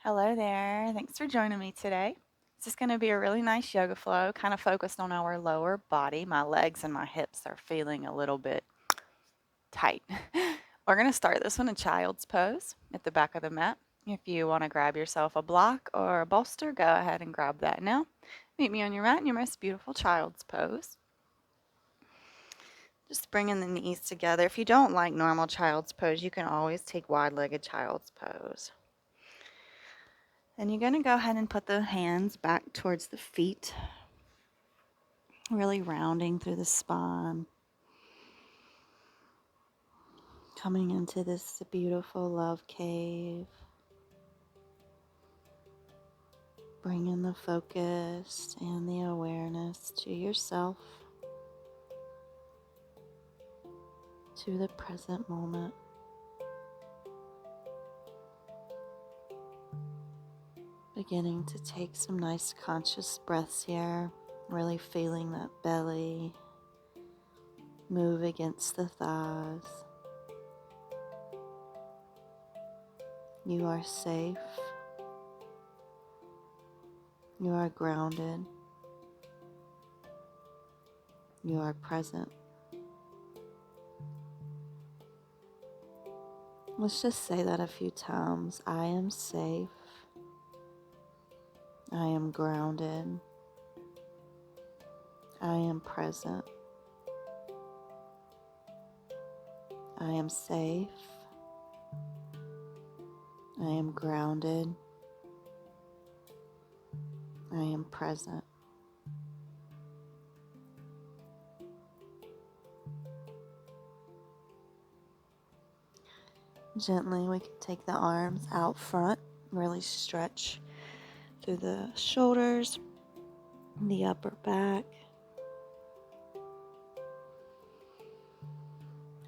Hello there. Thanks for joining me today. This is going to be a really nice yoga flow, kind of focused on our lower body. My legs and my hips are feeling a little bit tight. We're going to start this one in child's pose at the back of the mat. If you want to grab yourself a block or a bolster, go ahead and grab that now. Meet me on your mat in your most beautiful child's pose. Just bringing the knees together. If you don't like normal child's pose, you can always take wide-legged child's pose. And you're going to go ahead and put the hands back towards the feet, really rounding through the spine, coming into this beautiful love cave, bringing the focus and the awareness to yourself, to the present moment. Beginning to take some nice conscious breaths here, really feeling that belly move against the thighs. You are safe. You are grounded. You are present. Let's just say that a few times. I am safe. I am grounded. I am present. I am safe. I am grounded. I am present. Gently, we can take the arms out front, really stretch through the shoulders, the upper back.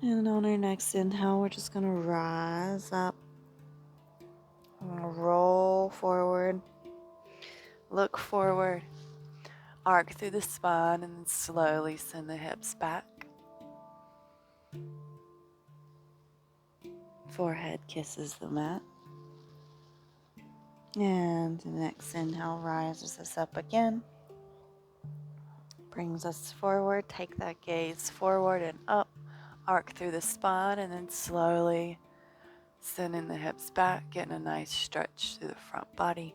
And on our next inhale, we're just going to rise up. I'm going to roll forward, look forward, arc through the spine, and then slowly send the hips back. Forehead kisses the mat. And the next inhale rises us up again. Brings us forward. Take that gaze forward and up. Arc through the spine and then slowly sending the hips back, getting a nice stretch through the front body.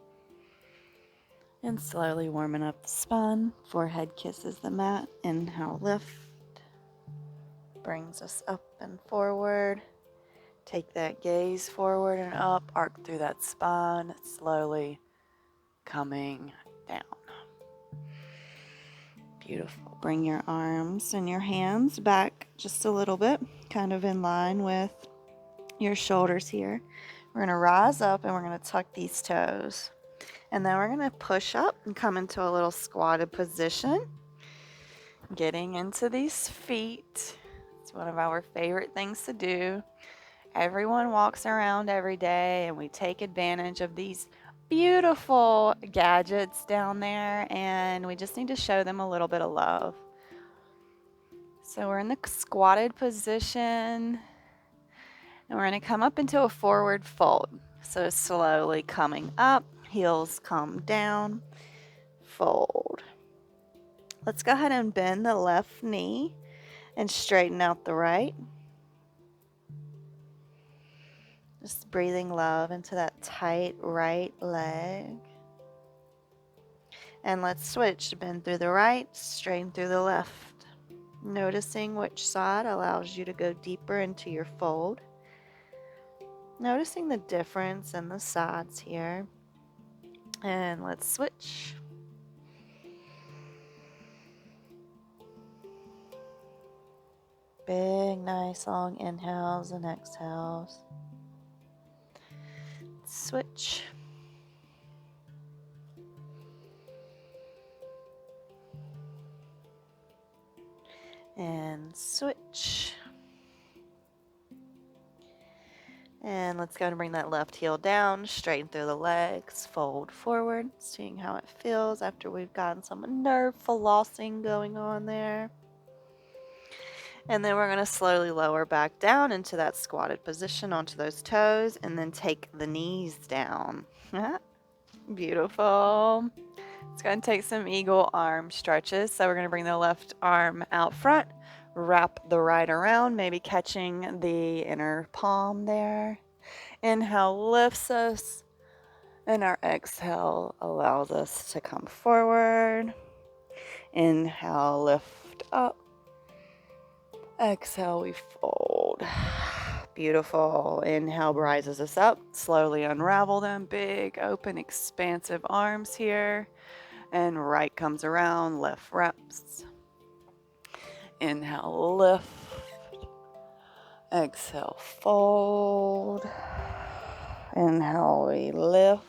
And slowly warming up the spine. Forehead kisses the mat. Inhale, lift. Brings us up and forward. Take that gaze forward and up. Arc through that spine. Slowly coming down. Beautiful. Bring your arms and your hands back just a little bit, kind of in line with your shoulders here. We're going to rise up and we're going to tuck these toes. And then we're going to push up and come into a little squatted position. Getting into these feet. It's one of our favorite things to do. Everyone walks around every day and we take advantage of these beautiful gadgets down there, and we just need to show them a little bit of love. So we're in the squatted position, and we're going to come up into a forward fold. So slowly coming up, heels come down, fold. Let's go ahead and bend the left knee and straighten out the right. Just breathing love into that tight right leg. And let's switch. Bend through the right, straighten through the left. Noticing which side allows you to go deeper into your fold. Noticing the difference in the sides here. And let's switch. Big, nice, long inhales and exhales. Switch. And switch. And let's go and bring that left heel down, straighten through the legs, fold forward, seeing how it feels after we've gotten some nerve flossing going on there. And then we're going to slowly lower back down into that squatted position onto those toes, and then take the knees down. Beautiful. It's going to take some eagle arm stretches. So we're going to bring the left arm out front, wrap the right around, maybe catching the inner palm there. Inhale lifts us, and our exhale allows us to come forward. Inhale, lift up. Exhale, we fold. Beautiful. Inhale rises us up. Slowly unravel them. Big, open, expansive arms here. And right comes around, left wraps. Inhale, lift. Exhale, fold. Inhale, we lift.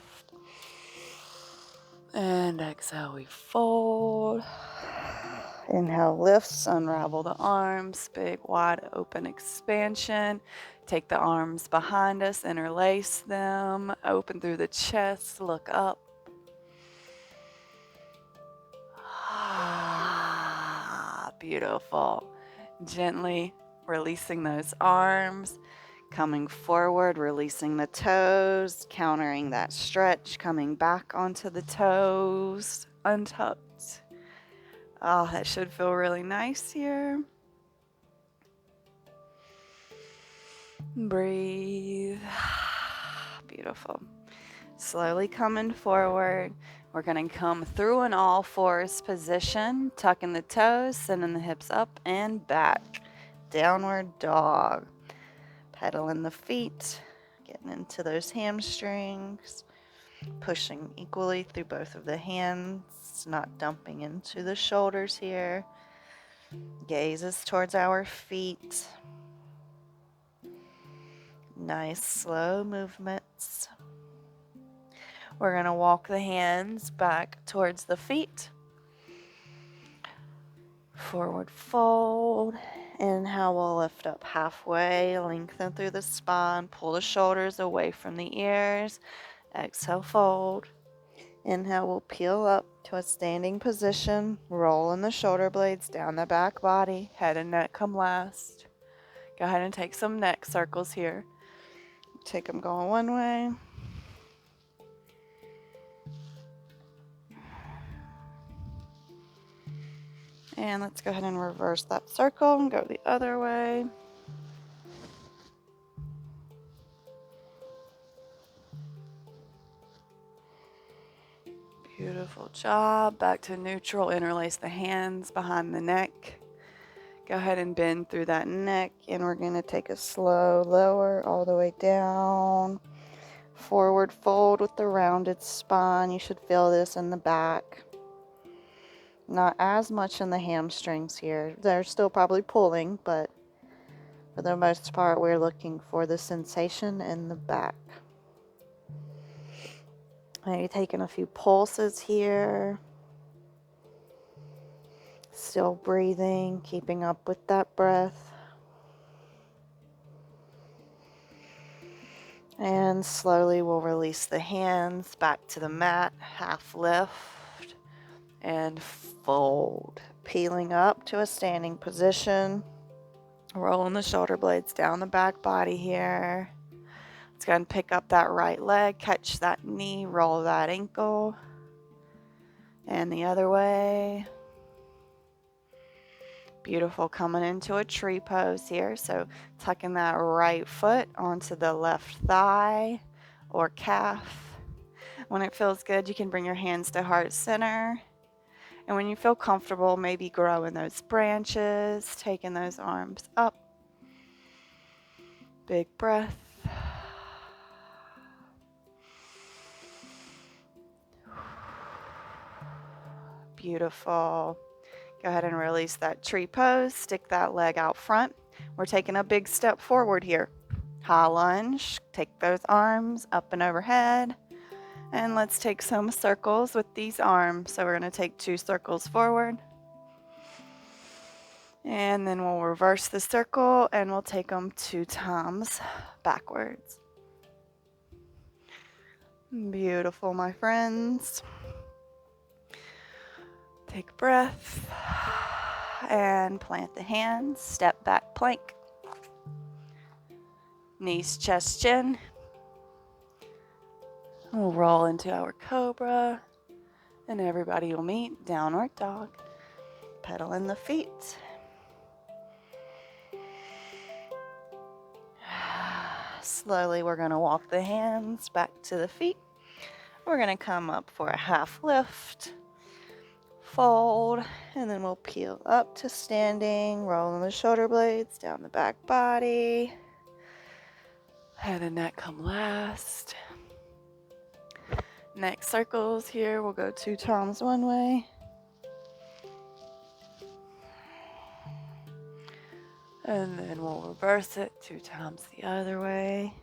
And exhale, we fold. Inhale, lifts, unravel the arms, big, wide open expansion. Take the arms behind us, interlace them, open through the chest, look up. Beautiful. Gently releasing those arms, coming forward, releasing the toes, countering that stretch, coming back onto the toes, untucked. Oh, that should feel really nice here. Breathe. Beautiful. Slowly coming forward. We're going to come through an all fours position, tucking the toes, sending the hips up and back. Downward dog. Pedaling the feet, getting into those hamstrings, pushing equally through both of the hands, not dumping into the shoulders here. Gazes towards our feet. Nice slow movements. We're going to walk the hands back towards the feet. Forward fold. Inhale, we'll lift up halfway, lengthen through the spine, pull the shoulders away from the ears. Exhale, fold. Inhale, we'll peel up to a standing position, rolling the shoulder blades down the back body, head and neck come last. Go ahead and take some neck circles here. Take them going one way. And let's go ahead and reverse that circle and go the other way. Beautiful job. Back to neutral. Interlace the hands behind the neck. Go ahead and bend through that neck, and we're going to take a slow lower all the way down. Forward fold with the rounded spine. You should feel this in the back. Not as much in the hamstrings here. They're still probably pulling, but for the most part, we're looking for the sensation in the back. Maybe taking a few pulses here. Still breathing, keeping up with that breath. And slowly we'll release the hands back to the mat, half lift and fold. Peeling up to a standing position. Rolling the shoulder blades down the back body here. Let's go ahead and pick up that right leg, catch that knee, roll that ankle. And the other way. Beautiful, coming into a tree pose here. So tucking that right foot onto the left thigh or calf. When it feels good, you can bring your hands to heart center. And when you feel comfortable, maybe growing those branches, taking those arms up. Big breath. Beautiful. Go ahead and release that tree pose. Stick that leg out front. We're taking a big step forward here. High lunge. Take those arms up and overhead. And let's take some circles with these arms. So we're going to take 2 circles forward. And then we'll reverse the circle and we'll take them 2 times backwards. Beautiful, my friends. Take a breath. And plant the hands, step back plank. Knees, chest, chin. We'll roll into our cobra, and everybody will meet downward dog. Pedaling the feet. Slowly, we're going to walk the hands back to the feet. We're going to come up for a half lift, fold, and then we'll peel up to standing, rolling the shoulder blades down the back body. Head and neck come last. Neck circles here. We'll go 2 times one way. And then we'll reverse it 2 times the other way.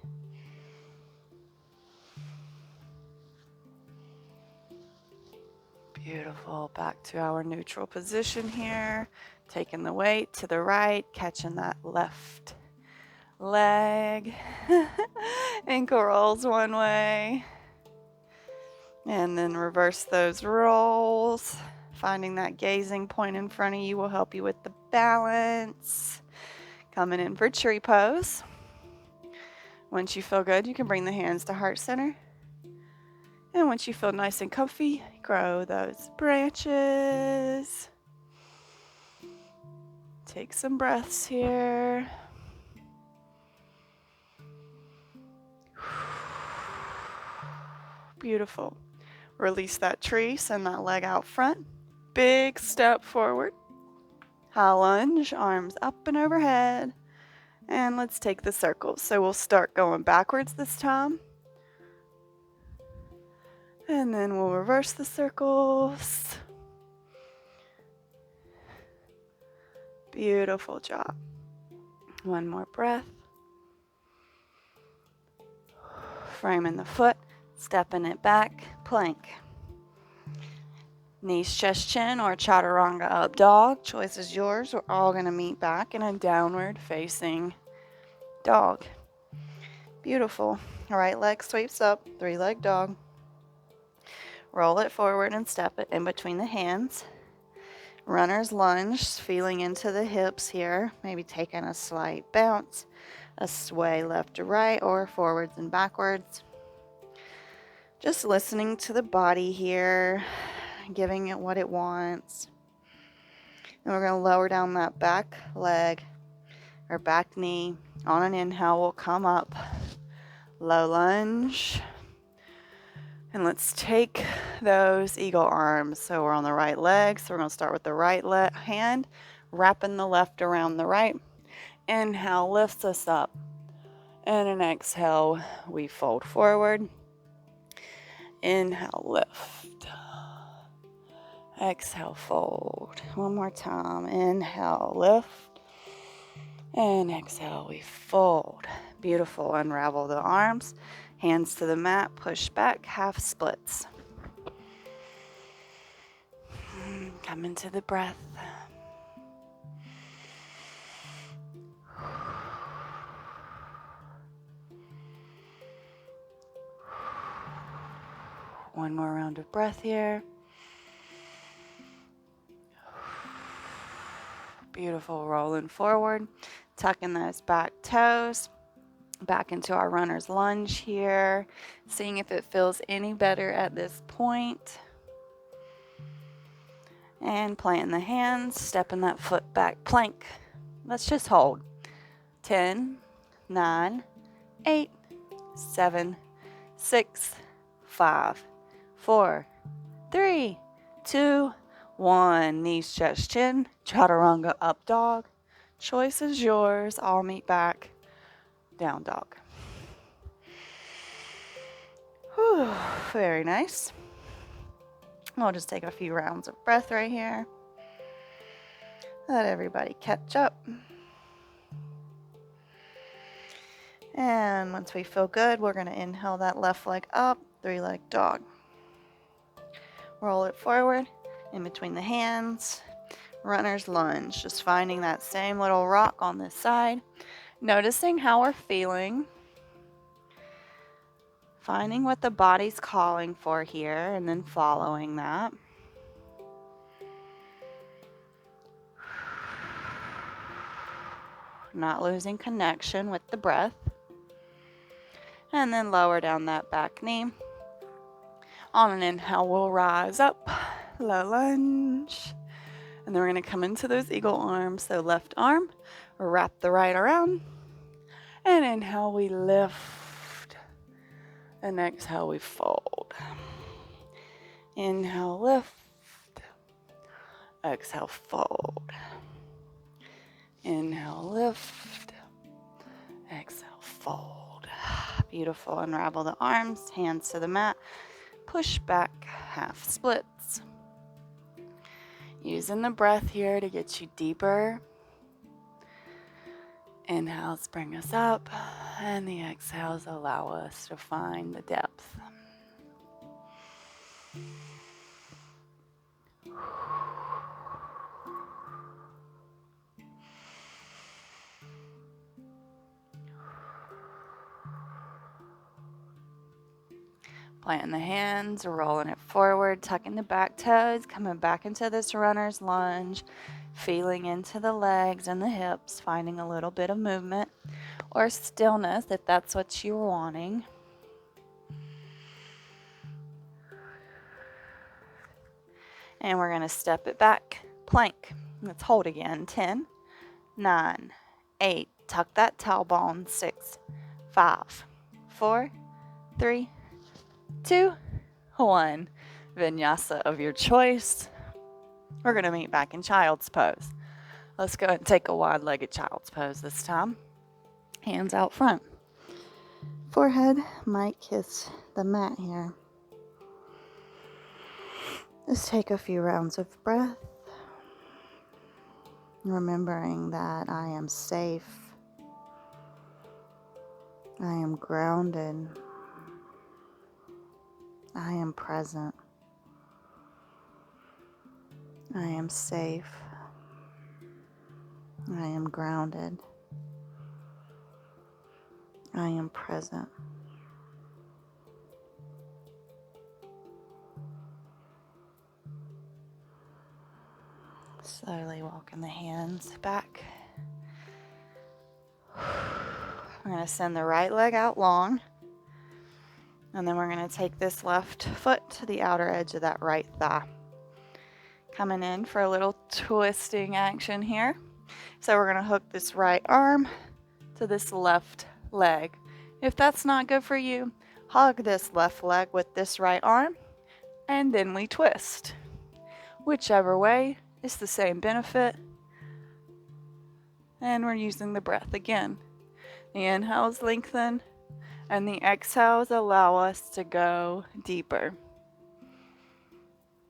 Beautiful. Back to our neutral position here. Taking the weight to the right, catching that left leg. Ankle rolls one way. And then reverse those rolls. Finding that gazing point in front of you will help you with the balance. Coming in for tree pose. Once you feel good, you can bring the hands to heart center. And once you feel nice and comfy, grow those branches. Take some breaths here. Beautiful. Release that tree, send that leg out front. Big step forward. High lunge, arms up and overhead. And let's take the circles. So we'll start going backwards this time. And then we'll reverse the circles. Beautiful job. One more breath. Framing the foot, stepping it back, plank. Knees, chest, chin, or chaturanga up dog. Choice is yours. We're all going to meet back in a downward facing dog. Beautiful. Right leg sweeps up, 3-leg dog. Roll it forward and step it in between the hands. Runner's lunge, feeling into the hips here. Maybe taking a slight bounce, a sway left to right or forwards and backwards. Just listening to the body here. Giving it what it wants. And we're going to lower down that back leg or back knee. On an inhale, we'll come up. Low lunge. And let's take those eagle arms. So we're on the right leg. So we're going to start with the right hand, wrapping the left around the right. Inhale lifts us up. And an exhale, we fold forward. Inhale, lift. Exhale, fold. One more time. Inhale, lift. And exhale, we fold. Beautiful. Unravel the arms. Hands to the mat. Push back. Half splits. Come into the breath. One more round of breath here. Beautiful. Rolling forward, tucking those back toes back into our runner's lunge here, seeing if it feels any better at this point. And planting the hands, stepping that foot back, plank. Let's just hold. 10, 9, 8, 7, 6, 5, 4, 3, 2, 1. Knees, chest, chin. Chaturanga up dog. Choice is yours. I'll meet back. Down dog. Whew, very nice. We'll just take a few rounds of breath right here. Let everybody catch up. And once we feel good, we're going to inhale that left leg up, 3-leg dog. Roll it forward. In between the hands, runner's lunge, just finding that same little rock on this side, noticing how we're feeling, finding what the body's calling for here, and then following that. not losing connection with the breath. And then lower down that back knee. On an inhale, we'll rise up, low lunge. And then we're going to come into those eagle arms. So left arm, wrap the right around. And inhale, we lift. And exhale, we fold. Inhale, lift. Exhale, fold. Inhale, lift. Exhale, fold. Beautiful. Unravel the arms, hands to the mat. Push back, half splits. Using the breath here to get you deeper. Inhales bring us up, and the exhales allow us to find the depth. Planting the hands, rolling it forward, tucking the back toes, coming back into this runner's lunge, feeling into the legs and the hips, finding a little bit of movement or stillness if that's what you're wanting. And we're going to step it back, plank. Let's hold again. 10, 9, 8, tuck that tailbone. 6, 5, 4, 3, 2, 1. Vinyasa of your choice. We're going to meet back in child's pose. Let's go ahead and take a wide-legged child's pose this time. Hands out front. Forehead might kiss the mat here. Let's take a few rounds of breath. Remembering that I am safe. I am grounded. I am present. I am safe. I am grounded. I am present. Slowly walking the hands back. We're going to send the right leg out long. And then we're going to take this left foot to the outer edge of that right thigh. Coming in for a little twisting action here. So we're going to hook this right arm to this left leg. If that's not good for you, hug this left leg with this right arm, and then we twist. Whichever way, it's the same benefit. And we're using the breath again. The inhales lengthen, and the exhales allow us to go deeper.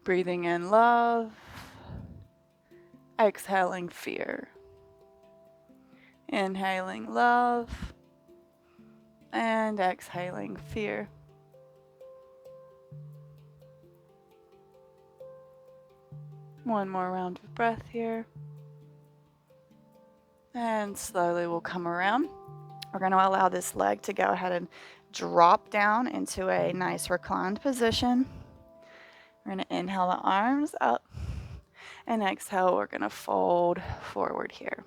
Breathing in love, exhaling fear. Inhaling love, and exhaling fear. One more round of breath here. And slowly we'll come around. We're going to allow this leg to go ahead and drop down into a nice reclined position. We're going to inhale the arms up, and exhale, we're going to fold forward here.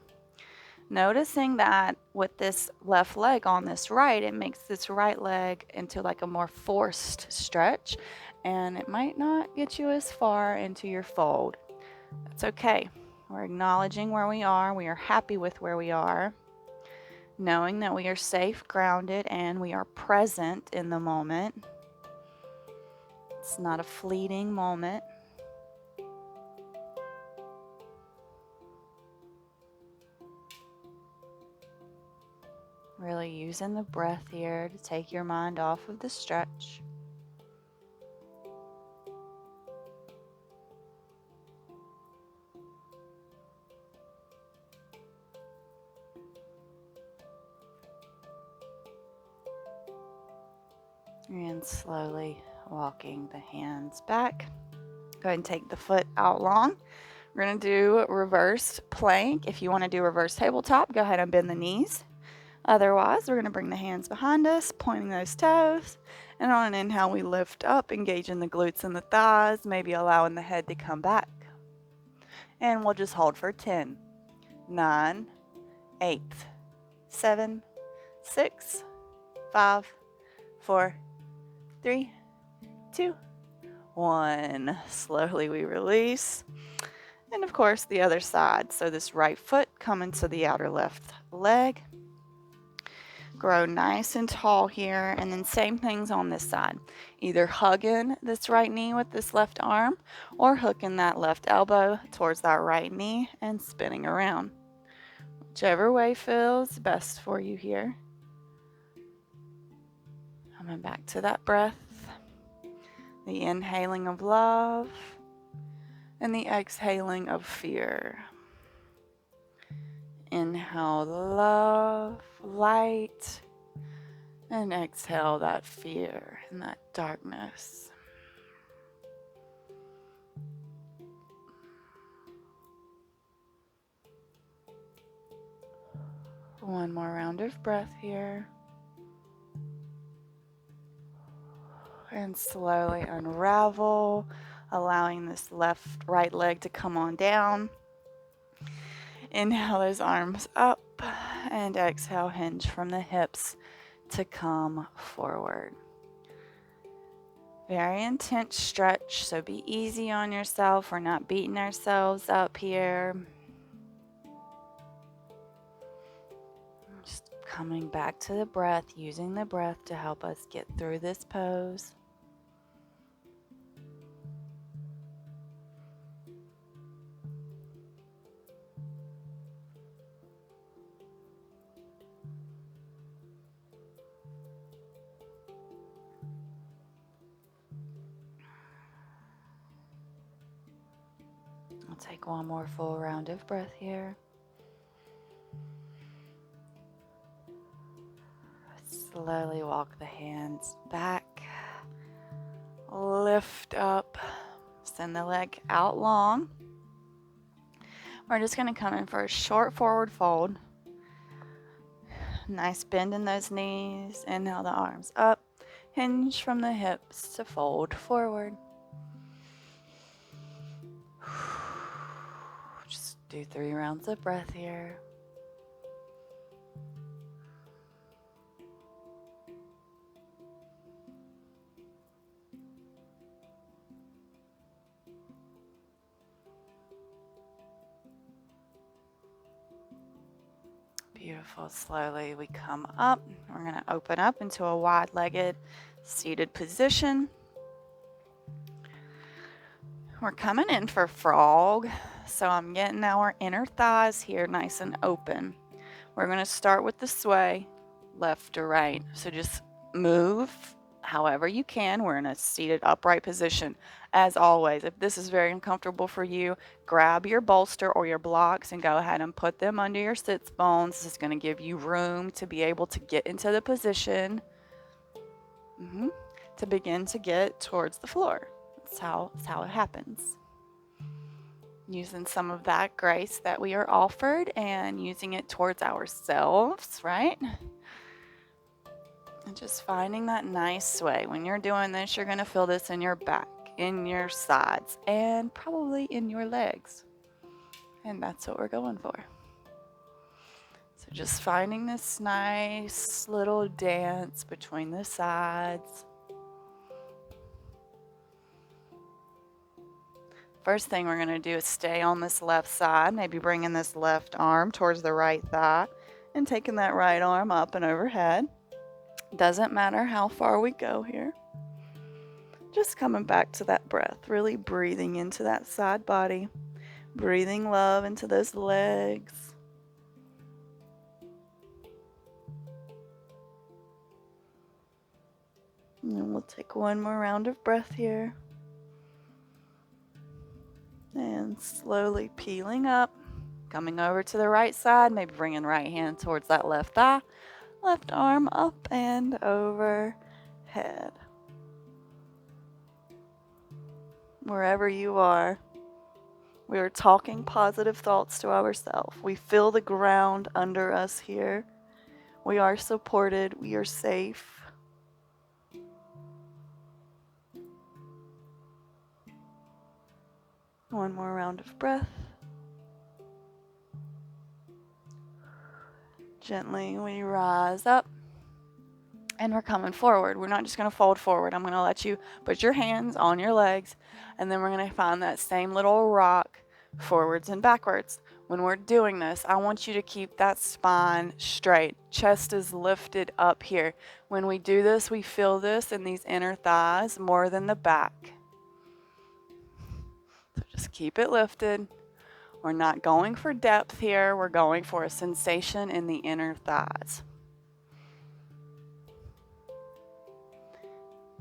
Noticing that with this left leg on this right, it makes this right leg into like a more forced stretch, and it might not get you as far into your fold. That's okay. We're acknowledging where we are. We are happy with where we are, knowing that we are safe, grounded, and we are present in the moment. It's not a fleeting moment. Really using the breath here to take your mind off of the stretch. And slowly walking the hands back. Go ahead and take the foot out long. We're going to do reversed plank. If you want to do reverse tabletop, go ahead and bend the knees. Otherwise, we're going to bring the hands behind us, pointing those toes. And on an inhale, we lift up, engaging the glutes and the thighs, maybe allowing the head to come back. And we'll just hold for 10, 9, 8, 7, 6, 5, 4, 3, 2, 1. Slowly we release. And of course the other side. So this right foot coming to the outer left leg. Grow nice and tall here, and then same things on this side. Either hugging this right knee with this left arm or hooking that left elbow towards that right knee and spinning around. Whichever way feels best for you here. Coming back to that breath, the inhaling of love and the exhaling of fear. Inhale the love, light, and exhale that fear and that darkness. One more round of breath here. And slowly unravel, allowing this right leg to come on down. Inhale those arms up and exhale, hinge from the hips to come forward. Very intense stretch, so be easy on yourself. We're not beating ourselves up here. Just coming back to the breath, using the breath to help us get through this pose. I'll take one more full round of breath here. Slowly walk the hands back, lift up, send the leg out long. We're just going to come in for a short forward fold. Nice bend in those knees. Inhale the arms up, hinge from the hips to fold forward. Just do 3 rounds of breath here. Beautiful. Slowly we come up. We're going to open up into a wide-legged seated position. We're coming in for frog. So I'm getting our inner thighs here nice and open. We're going to start with the sway, left to right. So just move however you can. We're in a seated upright position. As always, if this is very uncomfortable for you, grab your bolster or your blocks and go ahead and put them under your sits bones. This is going to give you room to be able to get into the position to begin to get towards the floor. That's how it happens. Using some of that grace that we are offered and using it towards ourselves, right? And just finding that nice sway. When you're doing this, you're going to feel this in your back, in your sides, and probably in your legs. And that's what we're going for. So just finding this nice little dance between the sides. First thing we're going to do is stay on this left side, maybe bringing this left arm towards the right thigh and taking that right arm up and overhead. Doesn't matter how far we go here. Just coming back to that breath, really breathing into that side body, breathing love into those legs. And then we'll take one more round of breath here. And slowly peeling up, coming over to the right side, maybe bringing right hand towards that left thigh, left arm up and overhead. Wherever you are, we are talking positive thoughts to ourselves. We feel the ground under us here. We are supported. We are safe. One more round of breath. Gently, we rise up. And we're coming forward. We're not just going to fold forward. I'm going to let you put your hands on your legs, and then we're going to find that same little rock forwards and backwards. When we're doing this, I want you to keep that spine straight. Chest is lifted up here. When we do this, we feel this in these inner thighs more than the back. So just keep it lifted. We're not going for depth here. We're going for a sensation in the inner thighs.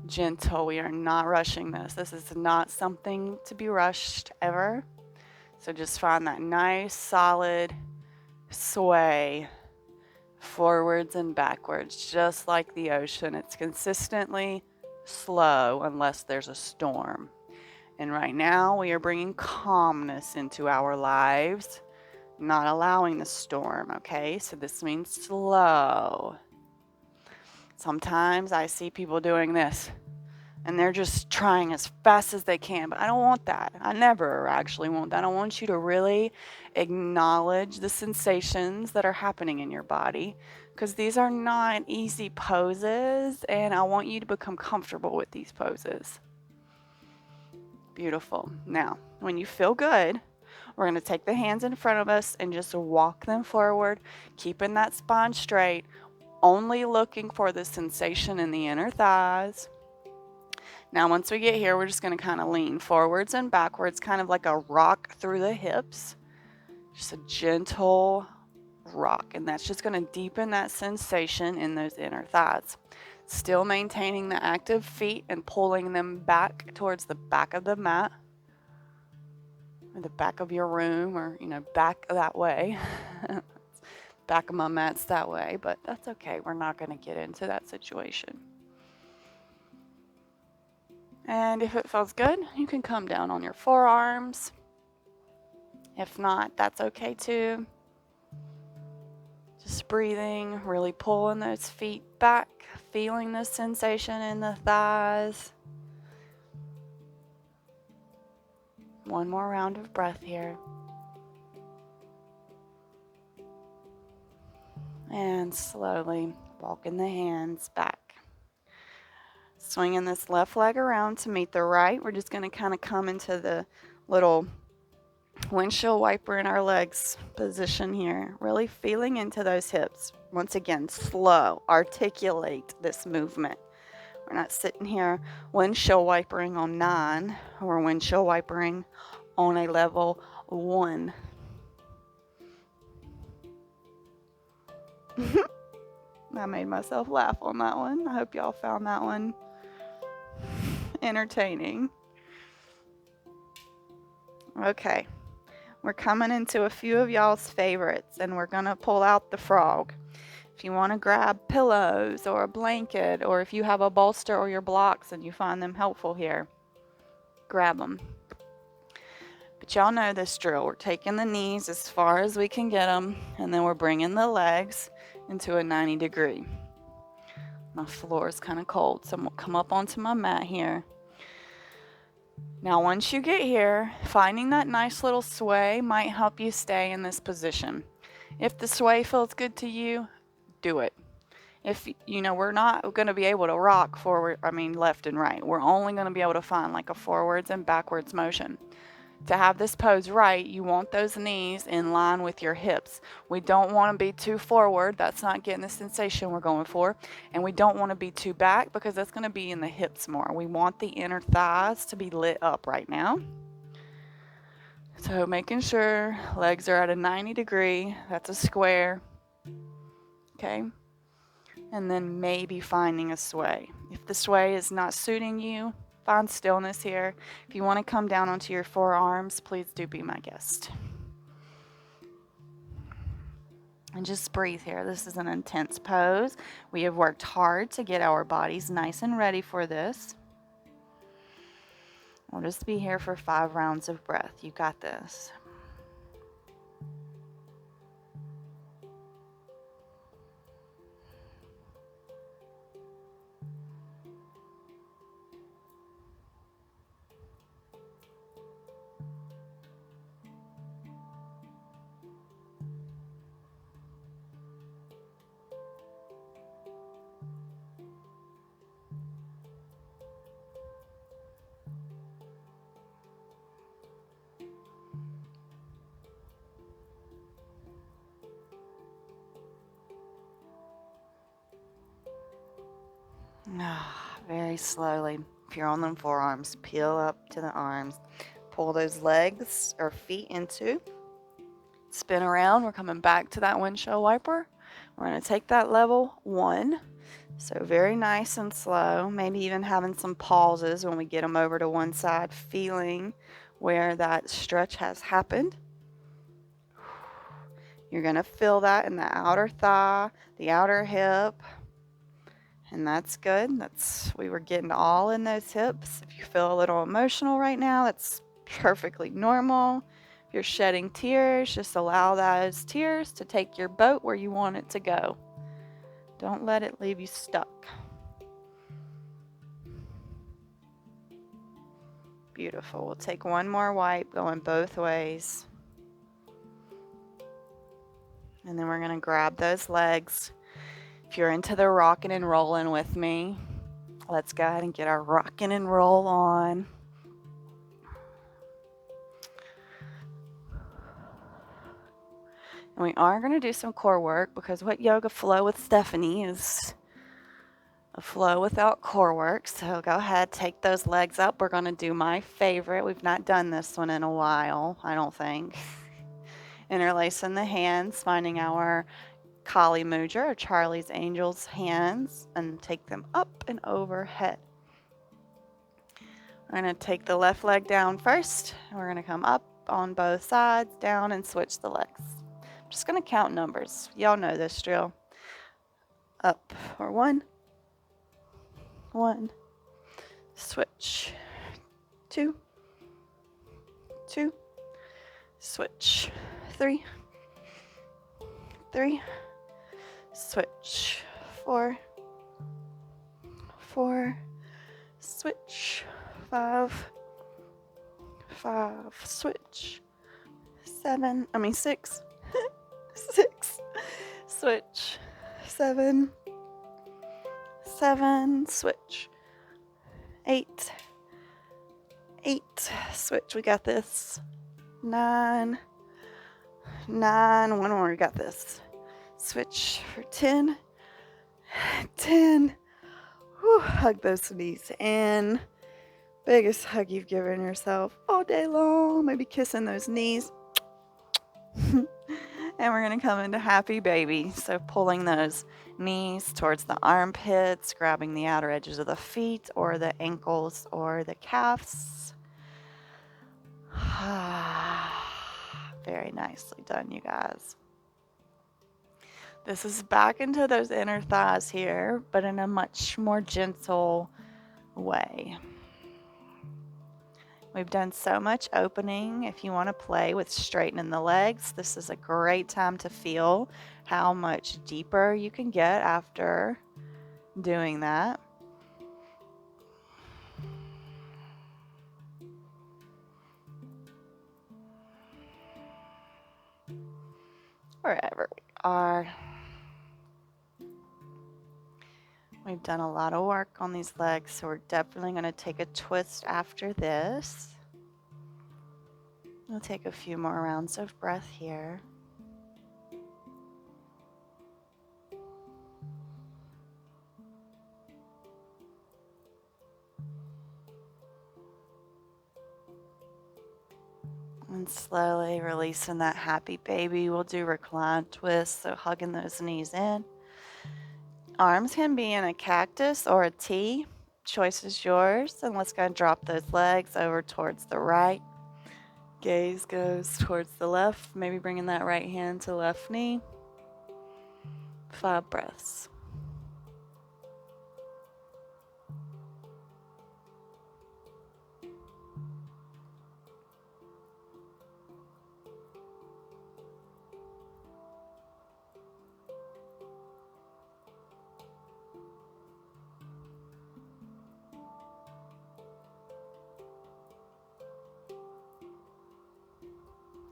Gentle. We are not rushing this. This is not something to be rushed ever. So just find that nice, solid sway forwards and backwards, just like the ocean. It's consistently slow unless there's a storm. And right now we are bringing calmness into our lives, not allowing the storm, okay? So this means slow. Sometimes I see people doing this, and they're just trying as fast as they can, but I don't want that. I never actually want that. I want you to really acknowledge the sensations that are happening in your body, because these are not easy poses, and I want you to become comfortable with these poses. Beautiful. Now, when you feel good, we're going to take the hands in front of us and just walk them forward, keeping that spine straight, only looking for the sensation in the inner thighs. Now, once we get here, we're just going to kind of lean forwards and backwards, kind of like a rock through the hips. Just a gentle rock, and that's just going to deepen that sensation in those inner thighs. Still maintaining the active feet and pulling them back towards the back of the mat, or the back of your room, or, back that way. Back of my mat's that way, but that's okay. We're not going to get into that situation. And if it feels good, you can come down on your forearms. If not, that's okay too. Just breathing, really pulling those feet back, feeling the sensation in the thighs. One more round of breath here. And slowly walking the hands back. Swinging this left leg around to meet the right. We're just going to kind of come into the little windshield wiper in our legs position here. Really feeling into those hips. Once again, slow. Articulate this movement. We're not sitting here windshield wipering on 9. We're windshield wipering on a level 1. I made myself laugh on that one. I hope y'all found that one entertaining. Okay, we're coming into a few of y'all's favorites, and we're going to pull out the frog. If you want to grab pillows or a blanket, or if you have a bolster or your blocks and you find them helpful here, grab them. But y'all know this drill. We're taking the knees as far as we can get them, and then we're bringing the legs into a 90 degree. My floor is kind of cold, so I'm going to come up onto my mat here. Now, once you get here, finding that nice little sway might help you stay in this position. If the sway feels good to you, do it. If, we're not going to be able to rock left and right. We're only going to be able to find like a forwards and backwards motion. To have this pose right, you want those knees in line with your hips. We don't want to be too forward. That's not getting the sensation we're going for. And we don't want to be too back, because that's going to be in the hips more. We want the inner thighs to be lit up right now. So making sure legs are at a 90 degree. That's a square. Okay. And then maybe finding a sway. If the sway is not suiting you, find stillness here. If you want to come down onto your forearms, please do be my guest. And just breathe here. This is an intense pose. We have worked hard to get our bodies nice and ready for this. We'll just be here for 5 rounds of breath. You got this. Very slowly. If you're on them forearms, peel up to the arms. Pull those legs or feet into. Spin around. We're coming back to that windshield wiper. We're going to take that level 1. So very nice and slow. Maybe even having some pauses when we get them over to one side, feeling where that stretch has happened. You're going to feel that in the outer thigh, the outer hip. And that's good. We were getting all in those hips. If you feel a little emotional right now, that's perfectly normal. If you're shedding tears, just allow those tears to take your boat where you want it to go. Don't let it leave you stuck. Beautiful. We'll take one more wipe going both ways. And then we're going to grab those legs. If you're into the rocking and rolling with me, let's go ahead and get our rocking and roll on. And we are going to do some core work because what Yoga Flow with Stephanie is a flow without core work. So go ahead, take those legs up. We're going to do my favorite. We've not done this one in a while, I don't think. Interlacing the hands, finding our Kali Mudra or Charlie's Angels hands and take them up and overhead. We're going to take the left leg down first. And we're going to come up on both sides, down, and switch the legs. I'm just going to count numbers. Y'all know this drill. Up or 1, 1, switch, 2, 2, switch, 3, 3, switch, 4, 4, switch, 5, 5, switch, 6, 6, switch, 7, 7, switch, 8, 8, switch, we got this, 9, 9, one more, we got this, switch for 10, 10, whew, hug those knees in, biggest hug you've given yourself all day long, maybe kissing those knees. And we're going to come into happy baby. So pulling those knees towards the armpits, grabbing the outer edges of the feet or the ankles or the calves. Very nicely done, you guys. This is back into those inner thighs here, but in a much more gentle way. We've done so much opening. If you want to play with straightening the legs, this is a great time to feel how much deeper you can get after doing that. Wherever we are. We've done a lot of work on these legs, so we're definitely going to take a twist after this. We'll take a few more rounds of breath here. And slowly releasing that happy baby. We'll do reclined twist, so hugging those knees in. Arms can be in a cactus or a T. Choice is yours. And let's go and drop those legs over towards the right. Gaze goes towards the left. Maybe bringing that right hand to left knee. 5 breaths.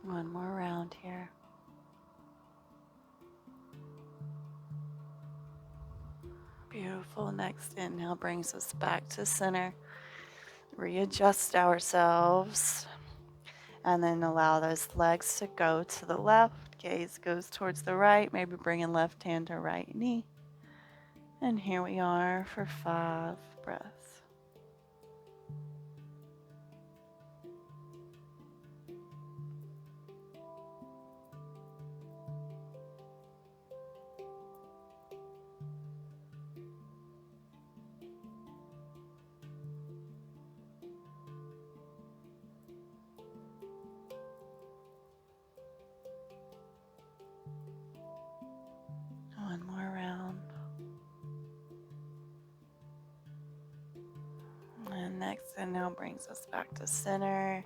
One more round here. Beautiful. Next inhale brings us back to center. Readjust ourselves. And then allow those legs to go to the left. Gaze goes towards the right. Maybe bringing left hand to right knee. And here we are for 5 breaths. One more round. And next inhale brings us back to center.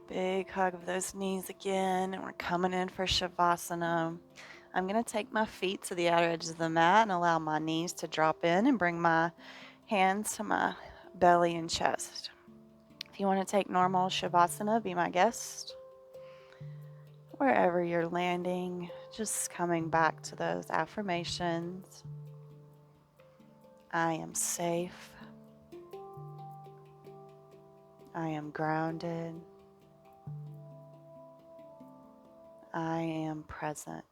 Big hug of those knees again. And we're coming in for Savasana. I'm going to take my feet to the outer edges of the mat and allow my knees to drop in and bring my hands to my belly and chest. If you want to take normal Shavasana, be my guest. Wherever you're landing, just coming back to those affirmations. I am safe. I am grounded. I am present.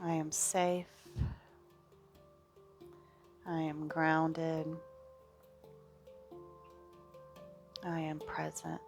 I am safe. I am grounded. I am present.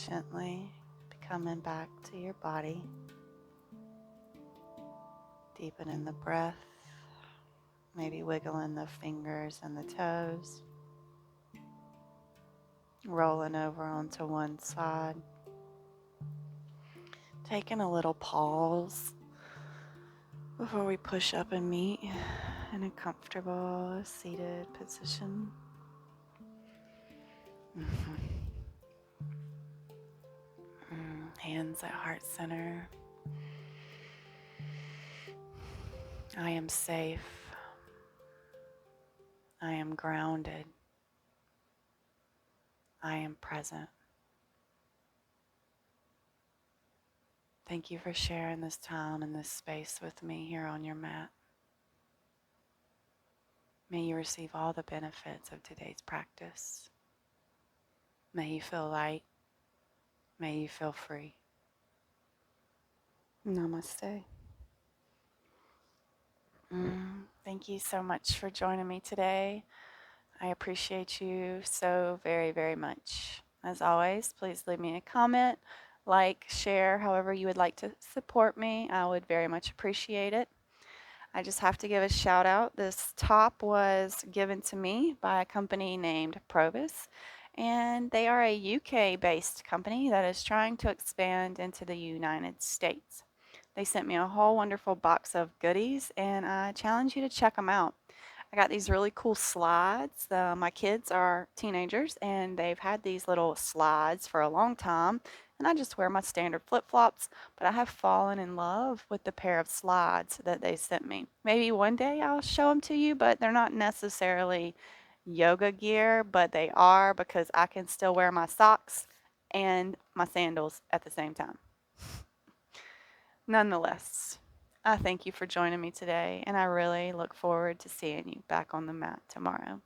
Gently coming back to your body. Deepening the breath. Maybe wiggling the fingers and the toes. Rolling over onto one side. Taking a little pause before we push up and meet in a comfortable seated position. Hands at heart center. I am safe. I am grounded. I am present. Thank you for sharing this time and this space with me here on your mat. May you receive all the benefits of today's practice. May you feel light. May you feel free. Namaste. Thank you so much for joining me today. I appreciate you so very, very much. As always, please leave me a comment, like, share, however you would like to support me. I would very much appreciate it. I just have to give a shout out. This top was given to me by a company named Provis, and they are a UK-based company that is trying to expand into the United States. They sent me a whole wonderful box of goodies, and I challenge you to check them out. I got these really cool slides. My kids are teenagers, and they've had these little slides for a long time, and I just wear my standard flip-flops, but I have fallen in love with the pair of slides that they sent me. Maybe one day I'll show them to you, but they're not necessarily yoga gear, but they are because I can still wear my socks and my sandals at the same time. Nonetheless, I thank you for joining me today, and I really look forward to seeing you back on the mat tomorrow.